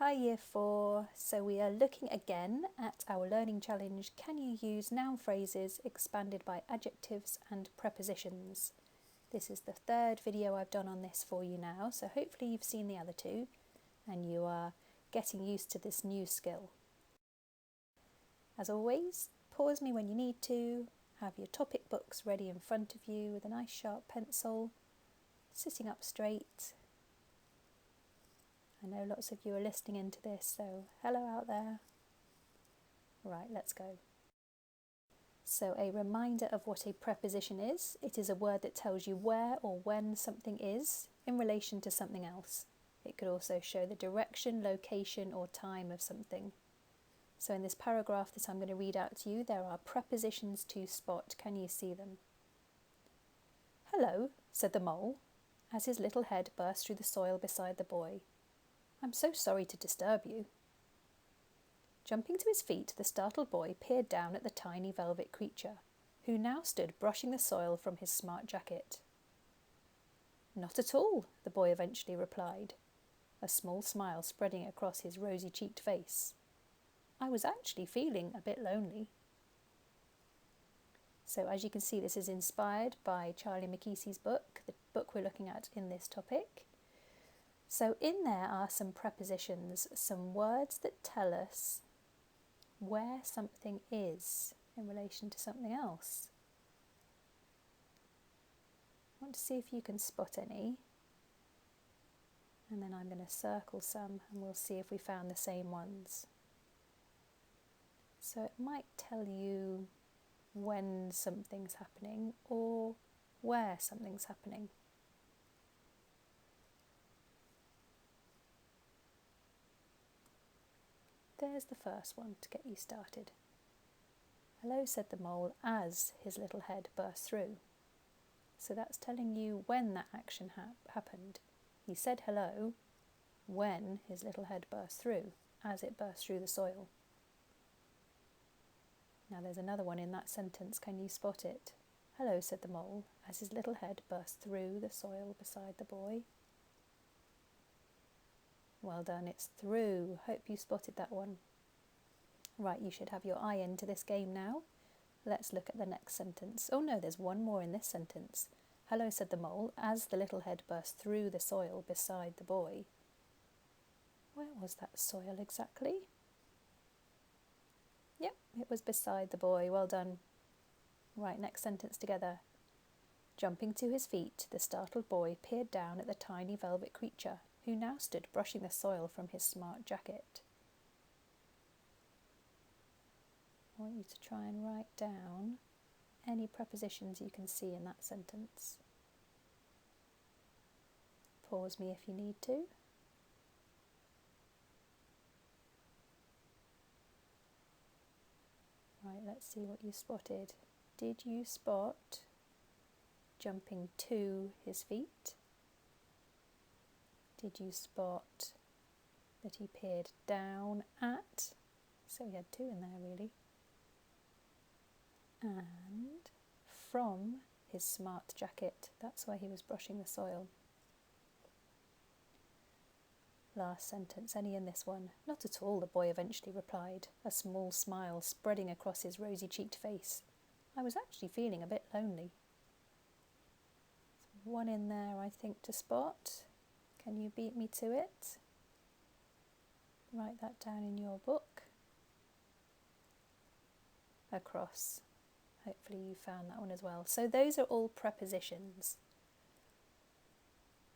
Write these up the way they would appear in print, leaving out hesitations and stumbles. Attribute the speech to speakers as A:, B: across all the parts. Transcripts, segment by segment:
A: Hi Year 4, so we are looking again at our learning challenge, can you use noun phrases expanded by adjectives and prepositions? This is the third video I've done on this for you now, so hopefully you've seen the other two and you are getting used to this new skill. As always, pause me when you need to, have your topic books ready in front of you with a nice sharp pencil, sitting up straight. I know lots of you are listening into this, so hello out there. Right, let's go. So a reminder of what a preposition is. It is a word that tells you where or when something is in relation to something else. It could also show the direction, location or time of something. So in this paragraph that I'm going to read out to you, there are prepositions to spot. Can you see them? Hello, said the mole, as his little head burst through the soil beside the boy. I'm so sorry to disturb you. Jumping to his feet, the startled boy peered down at the tiny velvet creature, who now stood brushing the soil from his smart jacket. Not at all, the boy eventually replied, a small smile spreading across his rosy-cheeked face. I was actually feeling a bit lonely. So as you can see, this is inspired by Charlie McKeesy's book, the book we're looking at in this topic. So in there are some prepositions, some words that tell us where something is in relation to something else. I want to see if you can spot any. And then I'm going to circle some and we'll see if we found the same ones. So it might tell you when something's happening or where something's happening. There's the first one to get you started. Hello, said the mole as his little head burst through. So that's telling you when that action happened. He said hello when his little head burst through, as it burst through the soil. Now there's another one in that sentence. Can you spot it? Hello, said the mole, as his little head burst through the soil beside the boy. Well done, it's through. Hope you spotted that one. Right, you should have your eye into this game now. Let's look at the next sentence. Oh no, there's one more in this sentence. Hello, said the mole, as the little head burst through the soil beside the boy. Where was that soil exactly? Yep, it was beside the boy. Well done. Right, next sentence together. Jumping to his feet, the startled boy peered down at the tiny velvet creature, who now stood brushing the soil from his smart jacket. I want you to try and write down any prepositions you can see in that sentence. Pause me if you need to. Right, let's see what you spotted. Did you spot jumping to his feet? Did you spot that he peered down at? So we had two in there really. And from his smart jacket, that's where he was brushing the soil. Last sentence, any in this one? Not at all, the boy eventually replied, a small smile spreading across his rosy-cheeked face. I was actually feeling a bit lonely. One in there, I think, to spot. Can you beat me to it? Write that down in your book. Across. Hopefully you found that one as well. So those are all prepositions.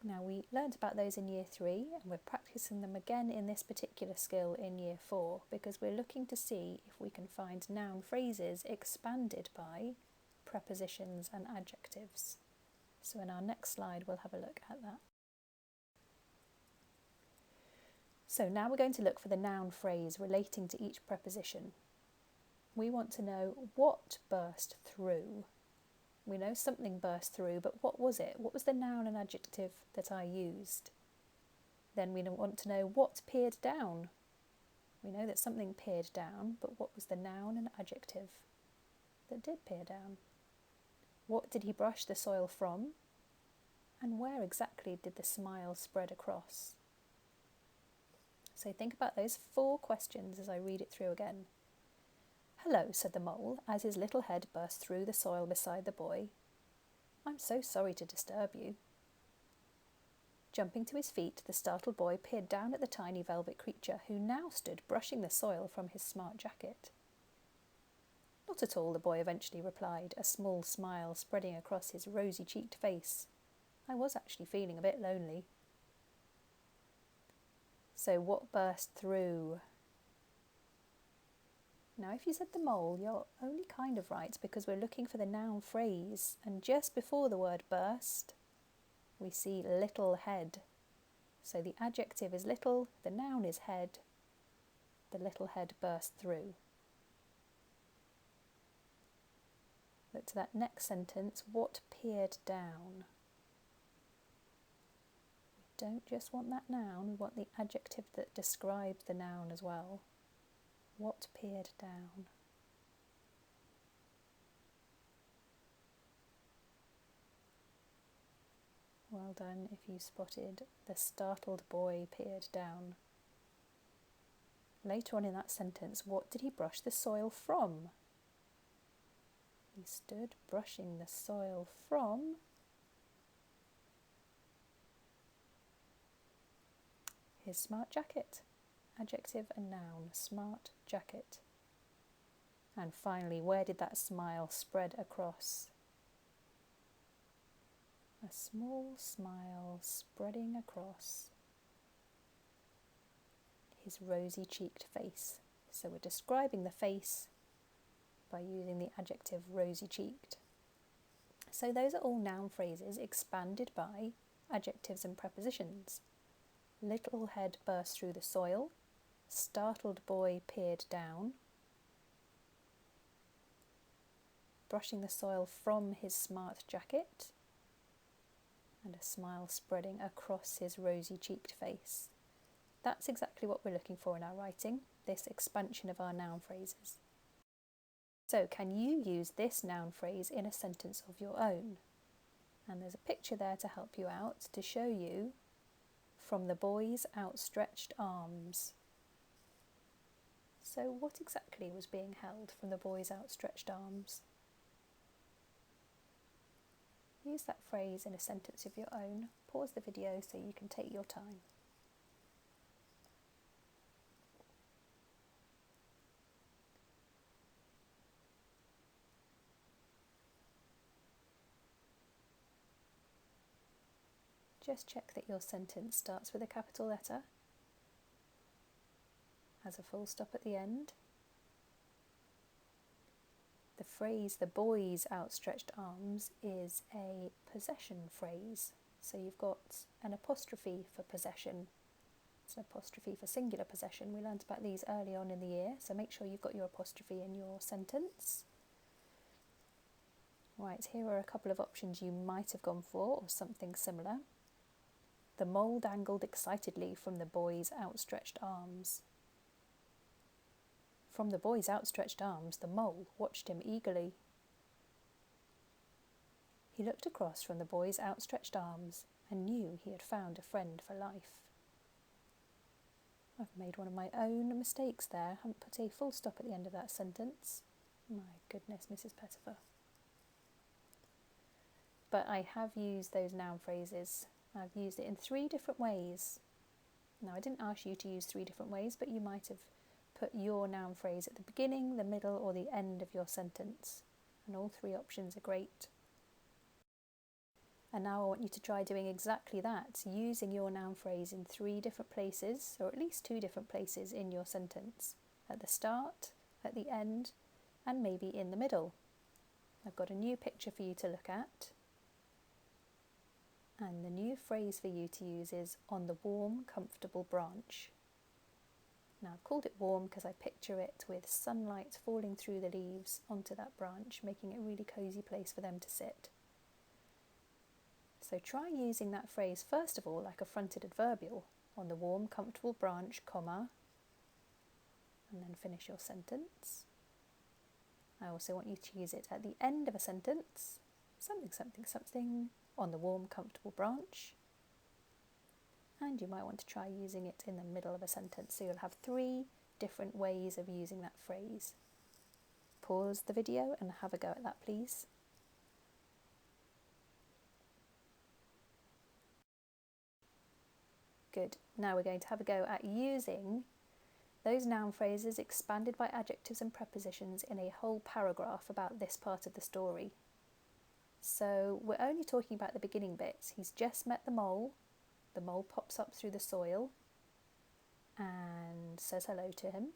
A: Now we learned about those in year 3 and we're practicing them again in this particular skill in year 4 because we're looking to see if we can find noun phrases expanded by prepositions and adjectives. So in our next slide we'll have a look at that. So now we're going to look for the noun phrase relating to each preposition. We want to know what burst through. We know something burst through, but what was it? What was the noun and adjective that I used? Then we want to know what peered down. We know that something peered down, but what was the noun and adjective that did peer down? What did he brush the soil from? And where exactly did the smile spread across? So think about those 4 questions as I read it through again. "Hello," said the mole, as his little head burst through the soil beside the boy. "I'm so sorry to disturb you." Jumping to his feet, the startled boy peered down at the tiny velvet creature, who now stood brushing the soil from his smart jacket. "Not at all," the boy eventually replied, a small smile spreading across his rosy-cheeked face. "I was actually feeling a bit lonely." So what burst through? Now, if you said the mole, you're only kind of right, because we're looking for the noun phrase, and just before the word burst, we see little head. So the adjective is little, the noun is head, the little head burst through. Look to that next sentence, what peered down? We don't just want that noun, we want the adjective that describes the noun as well. What peered down? Well done if you spotted the startled boy peered down. Later on in that sentence, what did he brush the soil from? He stood brushing the soil from his smart jacket. Adjective and noun, smart jacket. And finally, where did that smile spread across? A small smile spreading across his rosy-cheeked face. So we're describing the face by using the adjective rosy-cheeked. So those are all noun phrases expanded by adjectives and prepositions. Little head burst through the soil. Startled boy peered down. Brushing the soil from his smart jacket. And a smile spreading across his rosy-cheeked face. That's exactly what we're looking for in our writing, this expansion of our noun phrases. So can you use this noun phrase in a sentence of your own? And there's a picture there to help you out, to show you from the boy's outstretched arms. So what exactly was being held from the boy's outstretched arms? Use that phrase in a sentence of your own. Pause the video so you can take your time. Just check that your sentence starts with a capital letter, has a full stop at the end. The phrase, the boy's outstretched arms, is a possession phrase. So you've got an apostrophe for possession. It's an apostrophe for singular possession. We learned about these early on in the year, so make sure you've got your apostrophe in your sentence. Right, here are a couple of options you might have gone for, or something similar. The mole dangled excitedly from the boy's outstretched arms. From the boy's outstretched arms, the mole watched him eagerly. He looked across from the boy's outstretched arms and knew he had found a friend for life. I've made one of my own mistakes there. I haven't put a full stop at the end of that sentence. My goodness, Mrs. Pettifer. But I have used those noun phrases. I've used it in 3 different ways. Now, I didn't ask you to use 3 different ways, but you might have put your noun phrase at the beginning, the middle, or the end of your sentence. And all 3 options are great. And now I want you to try doing exactly that, using your noun phrase in 3 different places, or at least 2 different places in your sentence. At the start, at the end, and maybe in the middle. I've got a new picture for you to look at. And the new phrase for you to use is on the warm, comfortable branch. Now I've called it warm because I picture it with sunlight falling through the leaves onto that branch, making it a really cosy place for them to sit. So try using that phrase first of all like a fronted adverbial, on the warm, comfortable branch, comma, and then finish your sentence. I also want you to use it at the end of a sentence, something, something, something, on the warm, comfortable branch. and you might want to try using it in the middle of a sentence. So you'll have 3 different ways of using that phrase. Pause the video and have a go at that, please. Good. Now we're going to have a go at using those noun phrases expanded by adjectives and prepositions in a whole paragraph about this part of the story. So we're only talking about the beginning bits. He's just met the mole pops up through the soil and says hello to him.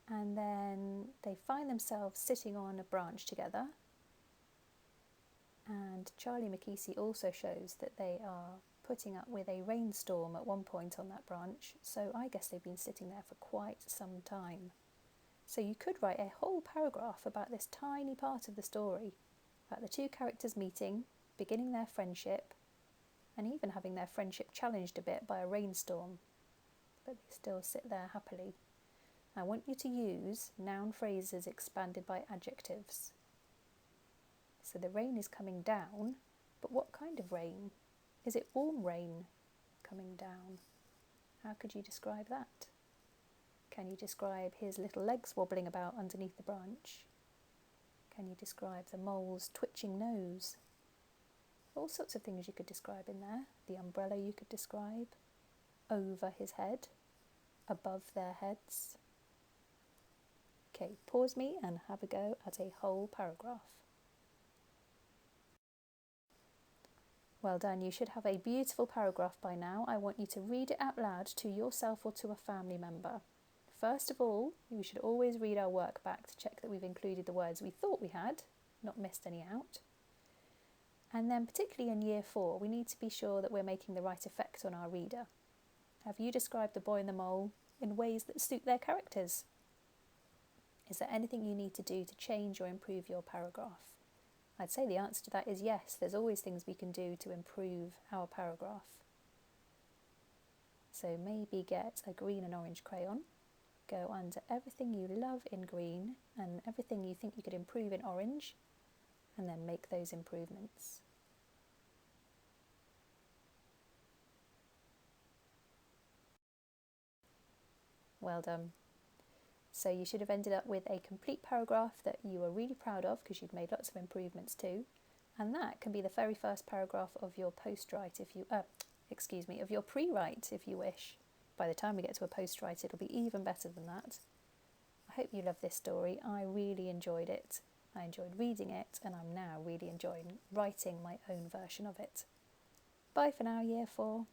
A: And then they find themselves sitting on a branch together. And Charlie McKeesey also shows that they are putting up with a rainstorm at one point on that branch, so I guess they've been sitting there for quite some time. So you could write a whole paragraph about this tiny part of the story, about the 2 characters meeting, beginning their friendship, and even having their friendship challenged a bit by a rainstorm, but they still sit there happily. I want you to use noun phrases expanded by adjectives. So the rain is coming down, but what kind of rain? Is it warm rain coming down? How could you describe that? Can you describe his little legs wobbling about underneath the branch? Can you describe the mole's twitching nose? All sorts of things you could describe in there. The umbrella you could describe. Over his head. Above their heads. Okay, pause me and have a go at a whole paragraph. Well done, you should have a beautiful paragraph by now. I want you to read it out loud to yourself or to a family member. First of all, we should always read our work back to check that we've included the words we thought we had, not missed any out. And then particularly in Year 4, we need to be sure that we're making the right effect on our reader. Have you described the boy and the mole in ways that suit their characters? Is there anything you need to do to change or improve your paragraph? I'd say the answer to that is yes. There's always things we can do to improve our paragraph. So maybe get a green and orange crayon, go under everything you love in green and everything you think you could improve in orange, and then make those improvements. Well done. So you should have ended up with a complete paragraph that you were really proud of because you'd made lots of improvements too. And that can be the very first paragraph of your post-write of your pre-write if you wish. By the time we get to a post-write, it'll be even better than that. I hope you love this story. I really enjoyed it. I enjoyed reading it, and I'm now really enjoying writing my own version of it. Bye for now, Year 4.